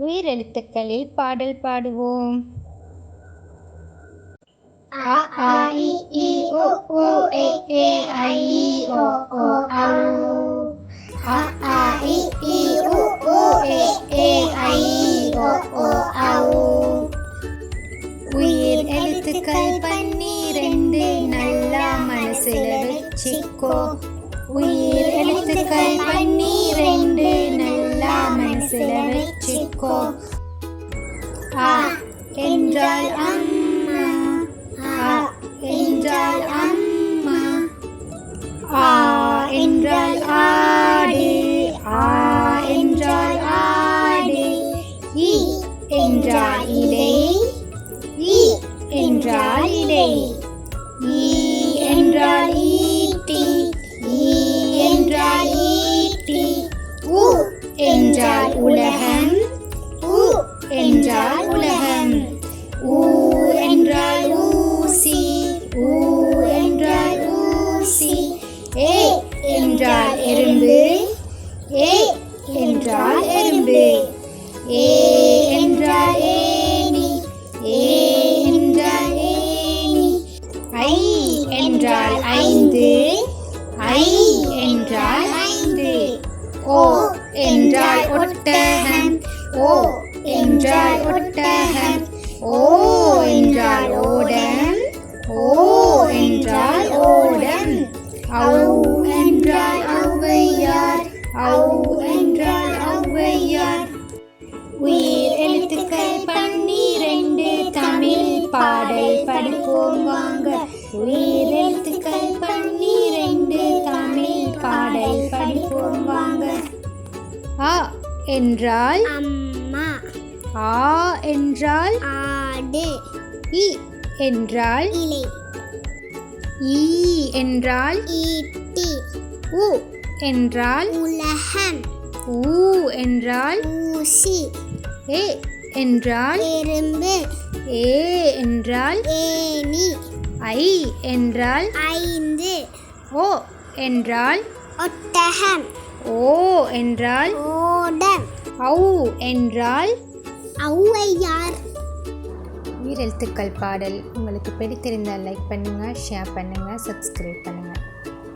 உயிரெழுத்துக்களில் பாடல் பாடுவோம். அ ஆ இ ஈ உ ஊ ஏ ஏ ஐ ஈ ஓ ஓ ஔ. அ ஆ இ ஈ உ ஊ ஏ ஏ ஐ ஈ ஓ ஓ ஔ. உயிர் எழுத்துக்கள் 12 நல்லா மனசுல வச்சுக்கோ. உயிர் எழுத்துக்கள் 12 நல்லா மனசுல வச்சுக்கோ. அ என்றால் அம்மா, அ என்றால் அம்மா. ஆ என்றால் ஆடு, ஆ என்றால் ஆடு. இ என்றால் இலை, இ என்றால் இலை. ஈ என்றால் ஈட்டி, ஈ என்றால் ஈட்டி. உ என்றால் உலகம், உ என்றால் உலகம். ஊ என்றால் ஊசி, ஊ என்றால் ஊசி. ஏ என்றால் எறும்பு, ஏ என்றால் எறும்பு. ஏ என்றால் ஏணி, ஏ என்றால் ஏணி. ஐ என்றால் 5, ஐ என்றால் 5. ஓ என்றால் ஒட்டகம், ஓ என்றால் ஒட்டகம். ஓ என்றால் ஓடம், ஓ என்றால் ஓடம். ஔ என்றால் ஔவையார், ஔ என்றால் ஔவையார். உயிர் எழுத்துக்கள் 12 தமிழ் பாடல் படிப்போம் வாங்க. உயிர் எழுத்துக்கள் 12 தமிழ் பாடல் படிப்போம் வாங்க. அ என்றால் அம்மா, ஆ என்றால் ஆடு, இ என்றால் இலை, ஈ என்றால் ஈட்டி, உ என்றால் உலகம், ஊ என்றால் ஊசி, ஏ என்றால் எறும்பு, ஏ என்றால் ஏணி, ஐ என்றால் 5, ஓ என்றால் ஒட்டகம், ஓ என்றால் ஓடம், ஔ என்றால் ஔவையார். உயிரெழுத்துக்கள் பாடல் உங்களுக்கு பிடித்திருந்தால் லைக் பண்ணுங்கள், ஷேர் பண்ணுங்கள், சப்ஸ்கிரைப் பண்ணுங்கள்.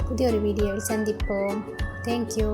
புதிய ஒரு வீடியோவில் சந்திப்போம். தேங்க்யூ.